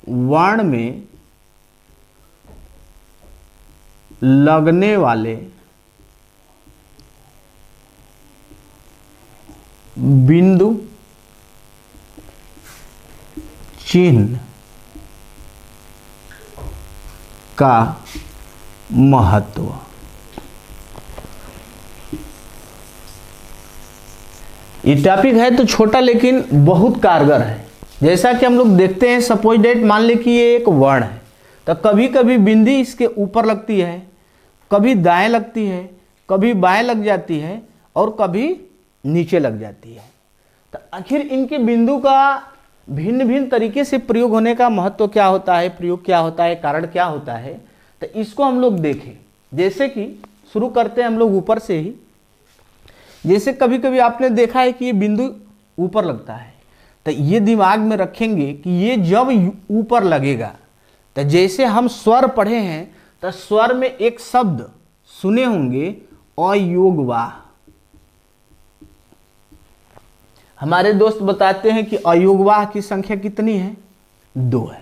वर्ण में लगने वाले बिंदु चिन्ह का महत्व। ये टॉपिक है तो छोटा लेकिन बहुत कारगर है। जैसा कि हम लोग देखते हैं, सपोज डेट मान ले कि ये एक वर्ण है, तो कभी कभी बिंदी इसके ऊपर लगती है, कभी दाएं लगती है, कभी बाएं लग जाती है और कभी नीचे लग जाती है। तो आखिर इनके बिंदु का भिन्न भिन्न तरीके से प्रयोग होने का महत्व क्या होता है, प्रयोग क्या होता है, कारण क्या होता है, तो इसको हम लोग देखें। जैसे कि शुरू करते हैं हम लोग ऊपर से ही। जैसे कभी कभी आपने देखा है कि ये बिंदु ऊपर लगता है, तो ये दिमाग में रखेंगे कि ये जब ऊपर लगेगा, तो जैसे हम स्वर पढ़े हैं तो स्वर में एक शब्द सुने होंगे अयोगवाह। हमारे दोस्त बताते हैं कि अयोगवाह की संख्या कितनी है, 2 है।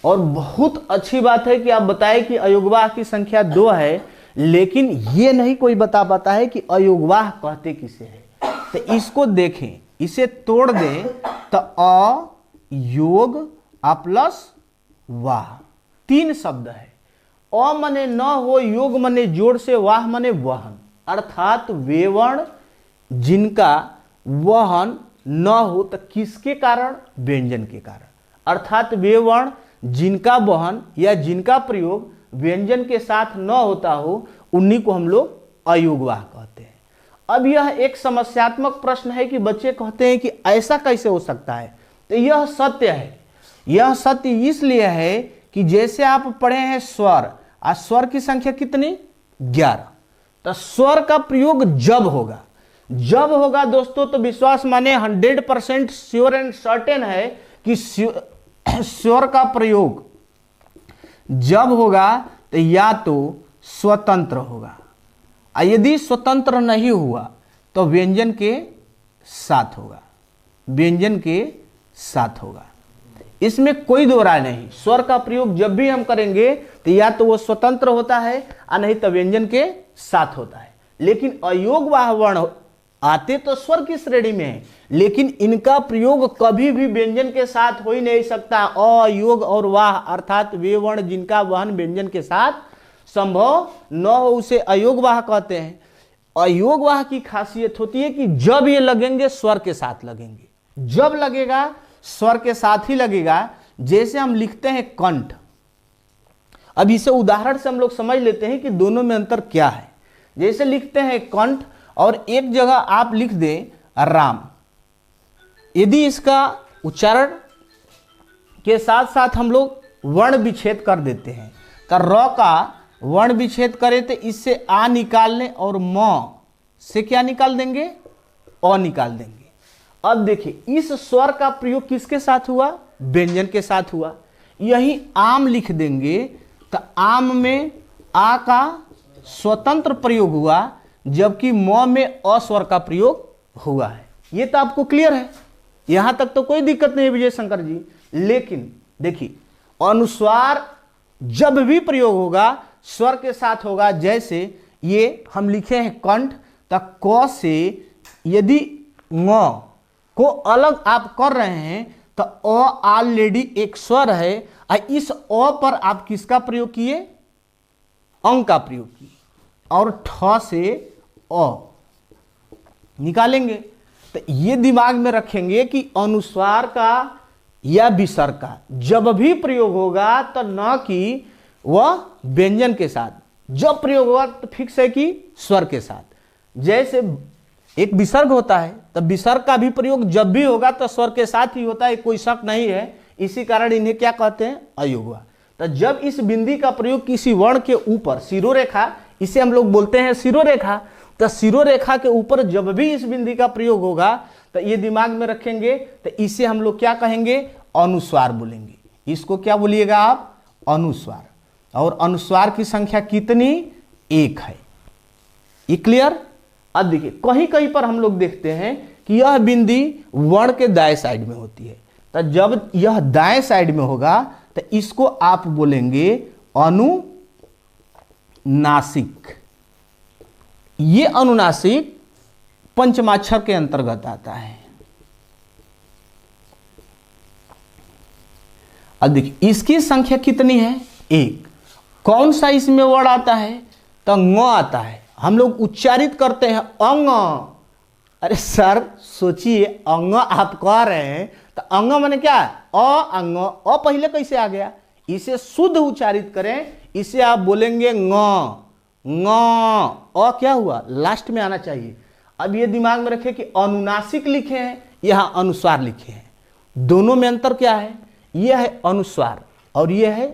और बहुत अच्छी बात है कि आप बताएं कि अयोगवाह की संख्या 2 है, लेकिन ये नहीं कोई बता पाता है कि अयोगवाह कहते किसे है। तो इसको देखें, इसे तोड़ दें तो अयोग अ प्लस वाह 3 शब्द है। अ मने न हो, योग मने जोड़ से, वाह मने वहन, अर्थात वे वर्ण जिनका वहन न हो तो किसके कारण, व्यंजन के कारण। अर्थात वे वर्ण जिनका वहन या जिनका प्रयोग व्यंजन के साथ न होता हो, उन्हीं को हम लोग अयोगवाह कहते हैं। अब यह एक समस्यात्मक प्रश्न है कि बच्चे कहते हैं कि ऐसा कैसे हो सकता है। तो यह सत्य है। यह सत्य इसलिए है कि जैसे आप पढ़े हैं स्वर, स्वर की संख्या कितनी, 11। तो स्वर का प्रयोग जब होगा, जब होगा दोस्तों, तो विश्वास माने 100% श्योर एंड सर्टेन है कि स्वर का प्रयोग जब होगा तो या तो स्वतंत्र होगा, और यदि स्वतंत्र नहीं हुआ तो व्यंजन के साथ होगा, व्यंजन के साथ होगा। इसमें कोई दो राय नहीं। स्वर का प्रयोग जब भी हम करेंगे तो या तो वो स्वतंत्र होता है और नहीं तो व्यंजन के साथ होता है। लेकिन अयोगवाह वर्ण आते तो स्वर की श्रेणी में है, लेकिन इनका प्रयोग कभी भी व्यंजन के साथ हो ही नहीं सकता। अयोग और वाह अर्थात वे वर्ण जिनका वहन व्यंजन के साथ संभव न हो, उसे अयोगवाह कहते हैं। अयोगवाह की खासियत होती है कि जब ये लगेंगे स्वर के साथ लगेंगे, जब लगेगा स्वर के साथ ही लगेगा। जैसे हम लिखते हैं कंठ, अब इसे उदाहरण से हम लोग समझ लेते हैं कि दोनों में अंतर क्या है। जैसे लिखते हैं कंठ और एक जगह आप लिख दें राम, यदि इसका उच्चारण के साथ साथ हम लोग वर्ण विच्छेद कर देते हैं, तो र का वर्ण विच्छेद करें तो इससे आ निकाल लें और म से क्या निकाल देंगे, अ निकाल देंगे। अब देखिए इस स्वर का प्रयोग किसके साथ हुआ, व्यंजन के साथ हुआ। यही आम लिख देंगे तो आम में आ का स्वतंत्र प्रयोग हुआ, जबकि म में अ स्वर का प्रयोग हुआ है। ये तो आपको क्लियर है, यहां तक तो कोई दिक्कत नहीं है विजय शंकर जी। लेकिन देखिए अनुस्वार जब भी प्रयोग होगा स्वर के साथ होगा। जैसे ये हम लिखे हैं कंठ, तो क से यदि म को अलग आप कर रहे हैं तो अ ऑलरेडी एक स्वर है, और इस अ पर आप किसका प्रयोग किए, अंग का प्रयोग किए, और ठ से अ निकालेंगे। तो ये दिमाग में रखेंगे कि अनुस्वार का या विसर्ग का जब भी प्रयोग होगा तो न कि वह व्यंजन के साथ, जब प्रयोग होगा तो फिक्स है कि स्वर के साथ। जैसे एक विसर्ग होता है तो विसर्ग का भी प्रयोग जब भी होगा तो स्वर के साथ ही होता है, कोई शक नहीं है। इसी कारण इन्हें क्या कहते हैं, अयोगवाह। तो जब इस बिंदी का प्रयोग किसी वर्ण के ऊपर, शिरोरेखा इसे हम लोग बोलते हैं शिरोरेखा, तो शिरोरेखा के ऊपर जब भी इस बिंदी का प्रयोग होगा तो ये दिमाग में रखेंगे, तो इसे हम लोग क्या कहेंगे, अनुस्वार बोलेंगे। इसको क्या बोलिएगा आप, अनुस्वार। और अनुस्वार की संख्या कितनी, 1 है। ये क्लियर। अब देखिए कहीं कहीं पर हम लोग देखते हैं कि यह बिंदी वर्ण के दाएं साइड में होती है, तो जब यह दाएं साइड में होगा तो इसको आप बोलेंगे अनुनासिक। ये अनुनासिक पंचमाक्षर के अंतर्गत आता है। अब देखिए इसकी संख्या कितनी है, 1। कौन सा इसमें वर्ड आता है, तो ङ आता है। हम लोग उच्चारित करते हैं अंग। अरे सर सोचिए, अंग आप कह रहे हैं तो अंग माने क्या है, अंग। पहले कैसे आ गया, इसे शुद्ध उच्चारित करें, इसे आप बोलेंगे ङ। क्या हुआ, लास्ट में आना चाहिए। अब ये दिमाग में रखें कि अनुनासिक लिखे हैं, यहां अनुस्वार लिखे हैं। दोनों में अंतर क्या है, यह है अनुस्वार और यह है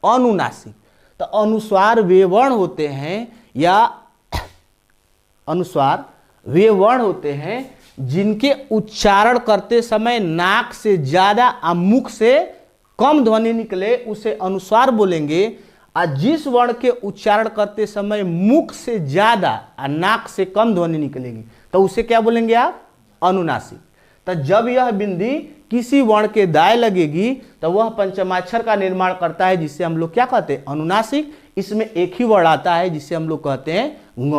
अनुनासिक। तो अनुस्वार वे वर्ण होते हैं, या अनुस्वार वे वर्ण होते हैं जिनके उच्चारण करते समय नाक से ज्यादा और मुख से कम ध्वनि निकले, उसे अनुस्वार बोलेंगे। और जिस वर्ण के उच्चारण करते समय मुख से ज्यादा और नाक से कम ध्वनि निकलेगी तो उसे क्या बोलेंगे आप, अनुनासिक। तो जब यह बिंदी किसी वर्ण के दाएं लगेगी तो वह पंचमाक्षर का निर्माण करता है, जिसे हम लोग क्या कहते हैं, अनुनासिक। इसमें एक ही वर्ण आता है जिसे हम लोग कहते हैं ङ।